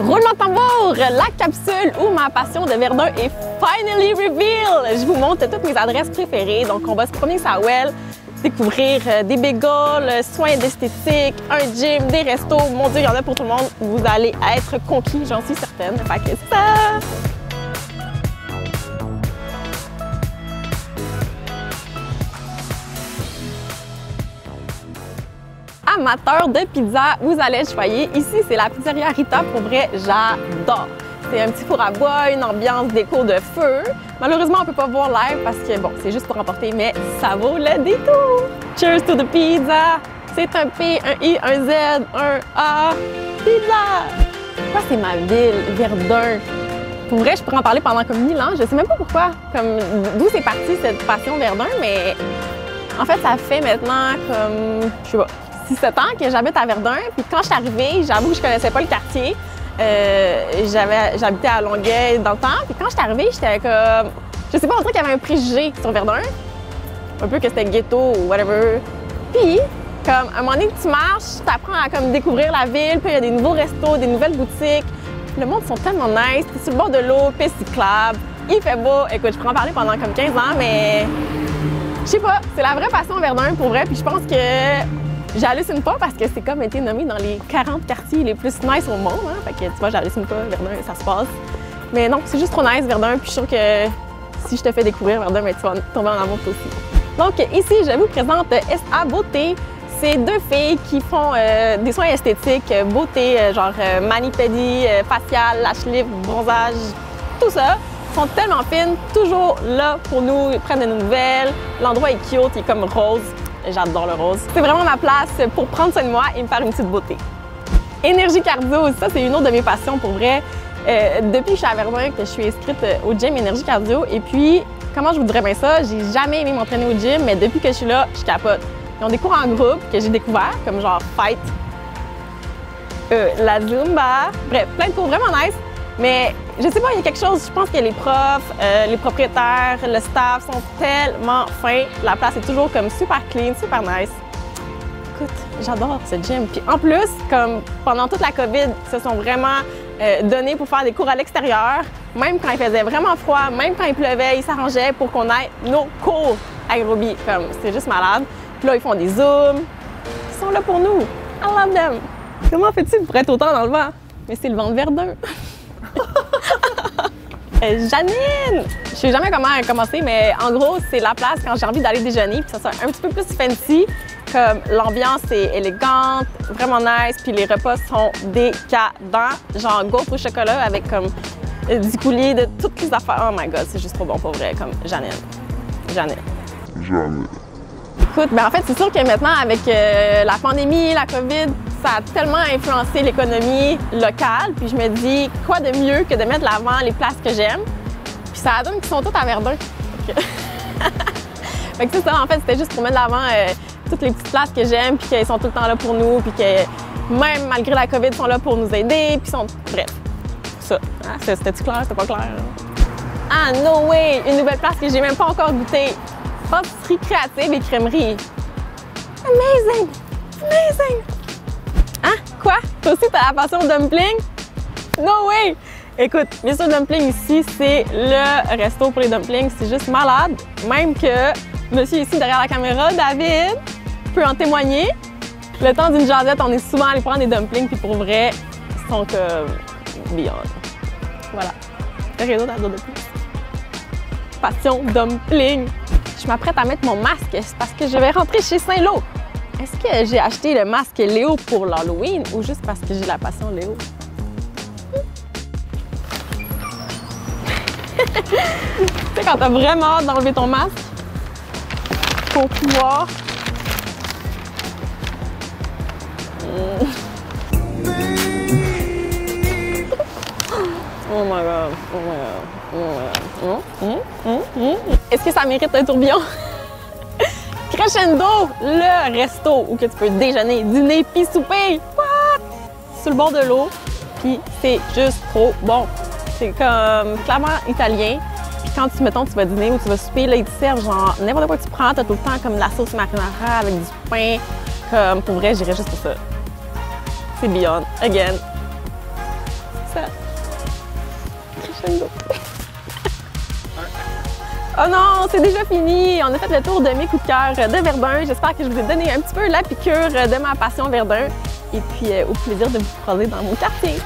Roulement de tambour! La capsule où ma passion de Verdun est finally reveal! Je vous montre toutes mes adresses préférées. Donc, on va se promener sur Well, découvrir des bagels, soins d'esthétique, un gym, des restos. Mon Dieu, il y en a pour tout le monde. Vous allez être conquis, j'en suis certaine. Fait que c'est ça! Amateur de pizza, vous allez être choyés. Ici, c'est la pizzeria Rita. Pour vrai, j'adore. C'est un petit four à bois, une ambiance déco de feu. Malheureusement, on ne peut pas voir live parce que, bon, c'est juste pour emporter, mais ça vaut le détour. Cheers to the pizza! C'est un P, un I, un Z, un A. Pizza! Pourquoi c'est ma ville, Verdun? Pour vrai, je pourrais en parler pendant comme 1000 ans. Je sais même pas pourquoi, comme d'où c'est parti cette passion Verdun, mais en fait, ça fait maintenant comme, je sais pas, 6-7 ans que j'habite à Verdun. Puis quand je suis arrivée, j'avoue que je connaissais pas le quartier. J'habitais à Longueuil dans le temps. Puis quand je suis arrivée, j'étais comme, je sais pas, on dirait qu'il y avait un préjugé sur Verdun. Un peu que c'était ghetto ou whatever. Puis, comme, à un moment donné que tu marches, tu apprends à comme, découvrir la ville. Puis il y a des nouveaux restos, des nouvelles boutiques. Le monde sont tellement nice. T'es sur le bord de l'eau, piste cyclable. Il fait beau. Écoute, je pourrais en parler pendant comme 15 ans, mais je sais pas, c'est la vraie passion Verdun pour vrai. Puis je pense que j'hallucine pas parce que c'est comme été nommé dans les 40 quartiers les plus nice au monde. Hein? Fait que tu vois, j'hallucine pas, Verdun, ça se passe. Mais non, c'est juste trop nice, Verdun. Puis je suis sûre que si je te fais découvrir Verdun, ben, tu vas tomber en amour toi aussi. Donc ici, je vous présente SA Beauté. C'est deux filles qui font des soins esthétiques, beauté, genre mani-pedi, facial, lash lift, bronzage, tout ça. Ils sont tellement fines, toujours là pour nous, ils prennent de nos nouvelles. L'endroit est cute, il est comme rose. J'adore le rose. C'est vraiment ma place pour prendre soin de moi et me faire une petite beauté. Énergie cardio, ça c'est une autre de mes passions pour vrai. Depuis que je suis à Verdun, que je suis inscrite au gym Énergie cardio. Et puis, comment je vous dirais bien ça, j'ai jamais aimé m'entraîner au gym, mais depuis que je suis là, je capote. Ils ont des cours en groupe que j'ai découvert, comme genre Fight, la Zumba, bref, plein de cours vraiment nice. Mais je sais pas, il y a quelque chose, je pense que les profs, les propriétaires, le staff sont tellement fins. La place est toujours comme super clean, super nice. Écoute, j'adore ce gym. Puis en plus, comme pendant toute la COVID, ils se sont vraiment donnés pour faire des cours à l'extérieur. Même quand il faisait vraiment froid, même quand il pleuvait, ils s'arrangeaient pour qu'on ait nos cours aérobie. Comme, c'est juste malade. Puis là, ils font des zooms. Ils sont là pour nous. I love them. Comment fais-tu pour être autant dans le vent? Mais c'est le vent de Verdun. Janine! Je sais jamais comment commencer, mais en gros, c'est la place quand j'ai envie d'aller déjeuner, puis ça soit un petit peu plus fancy. Comme l'ambiance est élégante, vraiment nice, puis les repas sont décadents. Genre gaufre au chocolat avec comme du coulis de toutes les affaires. Oh my god, c'est juste trop bon pour vrai, comme Janine. Janine. Janine. Écoute, ben en fait, c'est sûr que maintenant, avec la pandémie, la COVID, ça a tellement influencé l'économie locale. Puis je me dis, quoi de mieux que de mettre de l'avant les places que j'aime? Puis ça donne qu'ils sont toutes à Verdun. Fait que c'est ça, en fait, c'était juste pour mettre de l'avant toutes les petites places que j'aime, puis qu'ils sont tout le temps là pour nous, puis que même malgré la COVID, ils sont là pour nous aider, puis sont... Bref, ça. Hein? C'était-tu clair? C'était pas clair? Ah, no way! Une nouvelle place que j'ai même pas encore goûtée. Pâtisserie créative et crèmerie. Amazing! Amazing! Hein? Quoi? Toi aussi, t'as la passion de dumpling? No way! Écoute, Mr. Dumpling ici, c'est le resto pour les dumplings. C'est juste malade. Même que monsieur ici derrière la caméra, David, peut en témoigner. Le temps d'une jasette, on est souvent allé prendre des dumplings, puis pour vrai, ils sont comme beyond. Voilà. Rien d'autre à dire de plus. Passion dumpling. Je m'apprête à mettre mon masque, c'est parce que je vais rentrer chez Saint-Lô. Est-ce que j'ai acheté le masque Léo pour l'Halloween ou juste parce que j'ai la passion Léo? Tu sais, quand t'as vraiment hâte d'enlever ton masque pour pouvoir... Oh my god, oh my god, oh my god. Est-ce que ça mérite un tourbillon? Crescendo, le resto où que tu peux déjeuner, dîner, puis souper. What? Sur le bord de l'eau, puis c'est juste trop bon. C'est comme clairement italien. Puis quand tu vas dîner ou tu vas souper, là, ils te servent genre n'importe quoi que tu prends, t'as tout le temps comme la sauce marinara avec du pain. Comme pour vrai, j'irais juste pour ça. C'est beyond. Again. ça. Crescendo. Oh non, c'est déjà fini! On a fait le tour de mes coups de cœur de Verdun. J'espère que je vous ai donné un petit peu la piqûre de ma passion Verdun. Et puis, au plaisir de vous croiser dans mon quartier.